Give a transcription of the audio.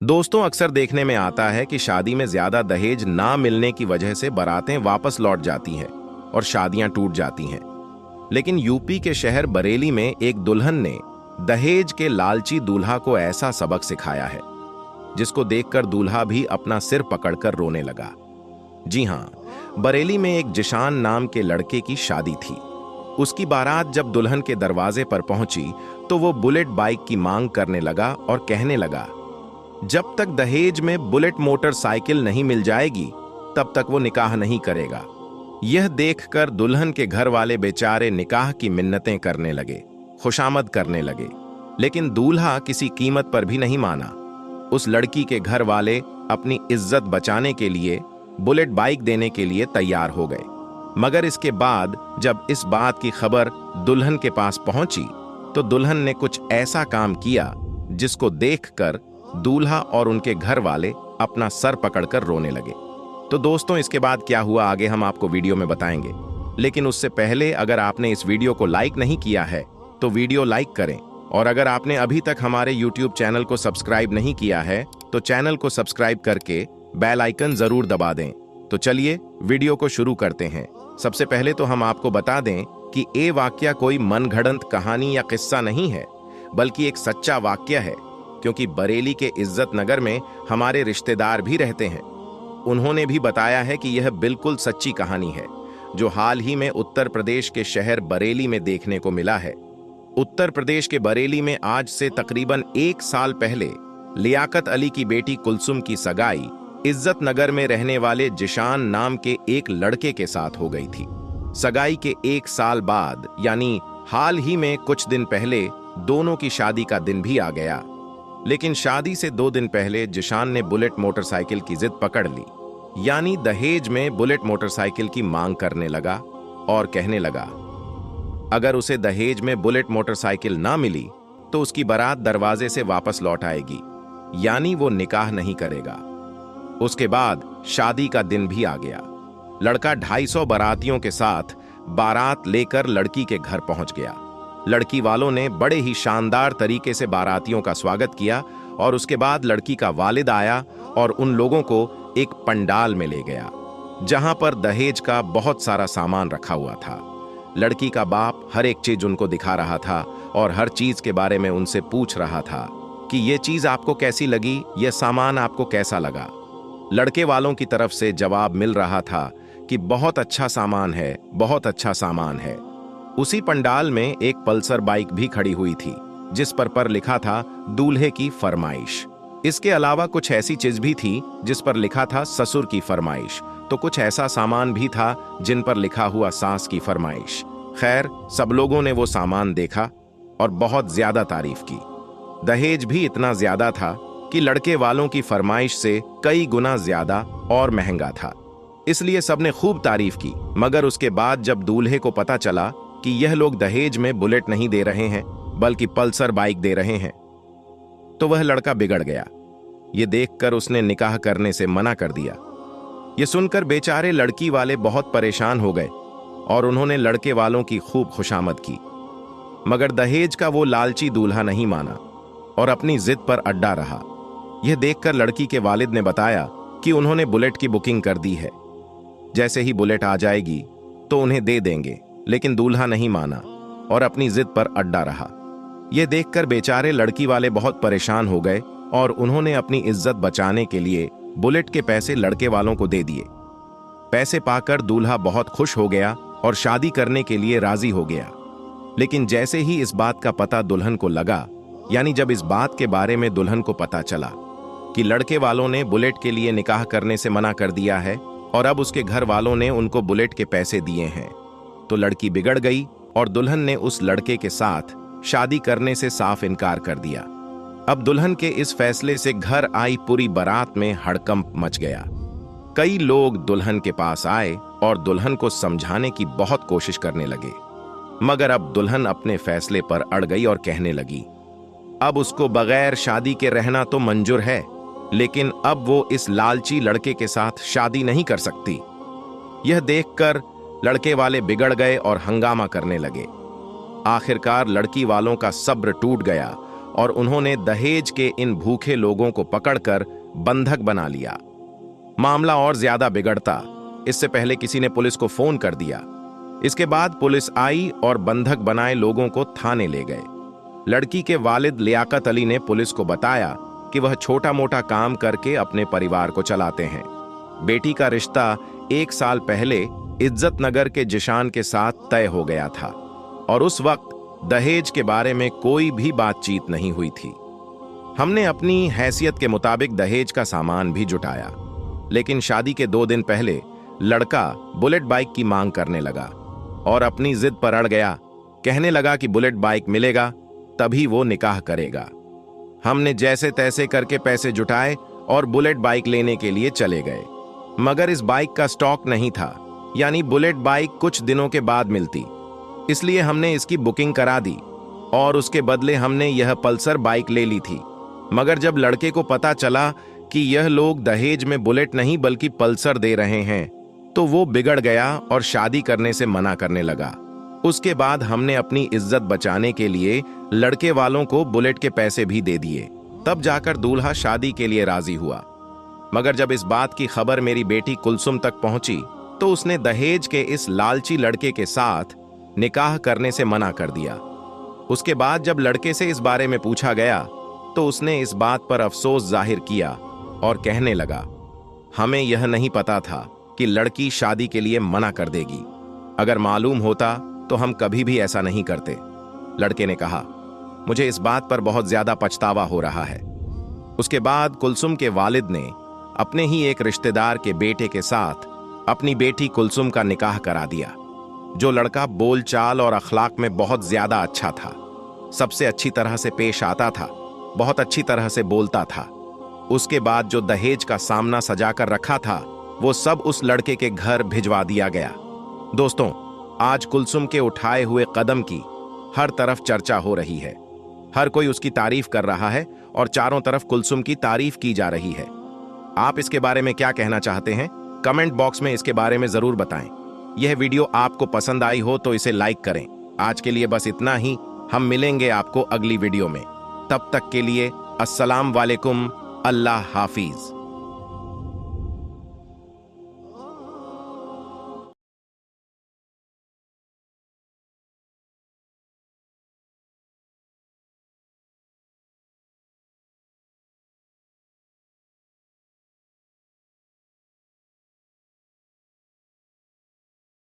दोस्तों, अक्सर देखने में आता है कि शादी में ज्यादा दहेज ना मिलने की वजह से बारातें वापस लौट जाती हैं और शादियां टूट जाती हैं। लेकिन यूपी के शहर बरेली में एक दुल्हन ने दहेज के लालची दूल्हा को ऐसा सबक सिखाया है जिसको देखकर दूल्हा भी अपना सिर पकड़कर रोने लगा। जी हां, बरेली में एक जिशान नाम के लड़के की शादी थी। उसकी बारात जब दुल्हन के दरवाजे पर पहुंची तो वो बुलेट बाइक की मांग करने लगा और कहने लगा, जब तक दहेज में बुलेट मोटरसाइकिल नहीं मिल जाएगी तब तक वो निकाह नहीं करेगा। यह देखकर दुल्हन के घर वाले बेचारे निकाह की मिन्नतें करने लगे, खुशामद करने लगे, लेकिन दूल्हा किसी कीमत पर भी नहीं माना। उस लड़की के घर वाले अपनी इज्जत बचाने के लिए बुलेट बाइक देने के लिए तैयार हो गए। मगर इसके बाद जब इस बात की खबर दुल्हन के पास पहुंची तो दुल्हन ने कुछ ऐसा काम किया जिसको देखकर दूल्हा और उनके घर वाले अपना सर पकड़कर रोने लगे। तो दोस्तों, इसके बाद क्या हुआ आगे हम आपको वीडियो में बताएंगे। लेकिन उससे पहले अगर आपने इस वीडियो को लाइक नहीं किया है तो वीडियो लाइक करें, और अगर आपने अभी तक हमारे YouTube चैनल को सब्सक्राइब नहीं किया है तो चैनल को सब्सक्राइब करके बेल आइकन जरूर दबा दें। तो चलिए वीडियो को शुरू करते हैं। सबसे पहले तो हम आपको बता दें कि ये वाकया कोई मनगढ़ंत कहानी या किस्सा नहीं है, बल्कि एक सच्चा वाकया है, क्योंकि बरेली के इज्जत नगर में हमारे रिश्तेदार भी रहते हैं। उन्होंने भी बताया है कि यह बिल्कुल सच्ची कहानी है जो हाल ही में उत्तर प्रदेश के शहर बरेली में देखने को मिला है। उत्तर प्रदेश के बरेली में आज से तकरीबन 1 साल पहले लियाकत अली की बेटी कुलसुम की सगाई इज्जत नगर में रहने वाले जिशान नाम के एक लड़के के साथ हो गई थी। सगाई के 1 साल बाद यानी हाल ही में कुछ दिन पहले दोनों की शादी का दिन भी आ गया। लेकिन शादी से 2 दिन पहले जिशान ने बुलेट मोटरसाइकिल की जिद पकड़ ली, यानी दहेज में बुलेट मोटरसाइकिल की मांग करने लगा और कहने लगा अगर उसे दहेज में बुलेट मोटरसाइकिल ना मिली तो उसकी बारात दरवाजे से वापस लौट आएगी, यानी वो निकाह नहीं करेगा। उसके बाद शादी का दिन भी आ गया। लड़का 250 बारातियों के साथ बारात लेकर लड़की के घर पहुंच गया। लड़की वालों ने बड़े ही शानदार तरीके से बारातियों का स्वागत किया और उसके बाद लड़की का वालिद आया और उन लोगों को एक पंडाल में ले गया जहां पर दहेज का बहुत सारा सामान रखा हुआ था। लड़की का बाप हर एक चीज उनको दिखा रहा था और हर चीज के बारे में उनसे पूछ रहा था कि ये चीज आपको कैसी लगी, ये सामान आपको कैसा लगा। लड़के वालों की तरफ से जवाब मिल रहा था कि बहुत अच्छा सामान है, बहुत अच्छा सामान है। उसी पंडाल में एक पल्सर बाइक भी खड़ी हुई थी जिस पर लिखा था दूल्हे की फरमाइश। इसके अलावा कुछ ऐसी चीज भी थी जिस पर लिखा था ससुर की फरमाइश, तो कुछ ऐसा सामान भी था जिन पर लिखा हुआ सास की फरमाइश। खैर, सब लोगों ने वो सामान देखा और बहुत ज्यादा तारीफ की। दहेज भी इतना ज्यादा था कि लड़के वालों की फरमाइश से कई गुना ज्यादा और महंगा था, इसलिए सबने खूब तारीफ की। मगर उसके बाद जब दूल्हे को पता चला कि यह लोग दहेज में बुलेट नहीं दे रहे हैं बल्कि पल्सर बाइक दे रहे हैं तो वह लड़का बिगड़ गया। यह देखकर उसने निकाह करने से मना कर दिया। यह सुनकर बेचारे लड़की वाले बहुत परेशान हो गए और उन्होंने लड़के वालों की खूब खुशामद की। मगर दहेज का वो लालची दूल्हा नहीं माना और अपनी जिद पर अड्डा रहा। यह देखकर लड़की के वालिद ने बताया कि उन्होंने बुलेट की बुकिंग कर दी है, जैसे ही बुलेट आ जाएगी तो उन्हें दे देंगे। लेकिन दूल्हा नहीं माना और अपनी जिद पर अड्डा रहा। यह देखकर बेचारे लड़की वाले बहुत परेशान हो गए और उन्होंने अपनी इज्जत बचाने के लिए बुलेट के पैसे लड़के वालों को दे दिए। पैसे पाकर दूल्हा बहुत खुश हो गया और शादी करने के लिए राजी हो गया। लेकिन जैसे ही इस बात का पता दुल्हन को लगा, यानी जब इस बात के बारे में दुल्हन को पता चला कि लड़के वालों ने बुलेट के लिए निकाह करने से मना कर दिया है और अब उसके घर वालों ने उनको बुलेट के पैसे दिए हैं, तो लड़की बिगड़ गई और दुल्हन ने उस लड़के के साथ शादी करने से साफ इनकार कर दिया। अब दुल्हन के इस फैसले से घर आई पूरी बारात में हड़कंप मच गया। कई लोग दुल्हन के पास आए और दुल्हन को समझाने की बहुत कोशिश करने लगे, मगर अब दुल्हन अपने फैसले पर अड़ गई और कहने लगी अब उसको बगैर शादी के रहना तो मंजूर है, लेकिन अब वो इस लालची लड़के के साथ शादी नहीं कर सकती। यह देखकर लड़के वाले बिगड़ गए और हंगामा करने लगे। आखिरकार लड़की वालों का सब्र टूट गया और उन्होंने दहेज के इन भूखे लोगों को पकड़कर बंधक बना लिया। मामला और ज्यादा बिगड़ता इससे पहले किसी ने पुलिस को फोन कर दिया। इसके बाद पुलिस आई और बंधक बनाए लोगों को थाने ले गए। लड़की के वालिद लियाकत अली ने पुलिस को बताया कि वह छोटा मोटा काम करके अपने परिवार को चलाते हैं। बेटी का रिश्ता 1 साल पहले इज्जत नगर के जिशान के साथ तय हो गया था और उस वक्त दहेज के बारे में कोई भी बातचीत नहीं हुई थी। हमने अपनी हैसियत के मुताबिक दहेज का सामान भी जुटाया, लेकिन शादी के 2 दिन पहले लड़का बुलेट बाइक की मांग करने लगा और अपनी जिद पर अड़ गया। कहने लगा कि बुलेट बाइक मिलेगा तभी वो निकाह करेगा। हमने जैसे तैसे करके पैसे जुटाए और बुलेट बाइक लेने के लिए चले गए, मगर इस बाइक का स्टॉक नहीं था, यानी बुलेट बाइक कुछ दिनों के बाद मिलती। इसलिए हमने इसकी बुकिंग करा दी और उसके बदले हमने यह पल्सर बाइक ले ली थी। मगर जब लड़के को पता चला कि यह लोग दहेज में बुलेट नहीं बल्कि पल्सर दे रहे हैं, तो वो बिगड़ गया और शादी करने से मना करने लगा। उसके बाद हमने अपनी इज्जत बचाने के लिए लड़के वालों को बुलेट के पैसे भी दे दिए। तब जाकर दूल्हा शादी के लिए राजी हुआ। मगर जब इस बात की खबर मेरी बेटी कुलसुम तक पहुंची तो उसने दहेज के इस लालची लड़के के साथ निकाह करने से मना कर दिया। उसके बाद जब लड़के से इस बारे में पूछा गया तो उसने इस बात पर अफसोस जाहिर किया और कहने लगा, हमें यह नहीं पता था कि लड़की शादी के लिए मना कर देगी। अगर मालूम होता तो हम कभी भी ऐसा नहीं करते। लड़के ने कहा, मुझे इस बात पर बहुत ज्यादा पछतावा हो रहा है। उसके बाद कुलसुम के वालिद ने अपने ही एक रिश्तेदार के बेटे के साथ अपनी बेटी कुलसुम का निकाह करा दिया। जो लड़का बोलचाल और अखलाक में बहुत ज्यादा अच्छा था, सबसे अच्छी तरह से पेश आता था, बहुत अच्छी तरह से बोलता था। उसके बाद जो दहेज का सामना सजाकर रखा था वो सब उस लड़के के घर भिजवा दिया गया। दोस्तों, आज कुलसुम के उठाए हुए कदम की हर तरफ चर्चा हो रही है। हर कोई उसकी तारीफ कर रहा है और चारों तरफ कुलसुम की तारीफ की जा रही है। आप इसके बारे में क्या कहना चाहते हैं? कमेंट बॉक्स में इसके बारे में जरूर बताएं। यह वीडियो आपको पसंद आई हो तो इसे लाइक करें। आज के लिए बस इतना ही। हम मिलेंगे आपको अगली वीडियो में। तब तक के लिए अस्सलाम वालेकुम, अल्लाह हाफिज।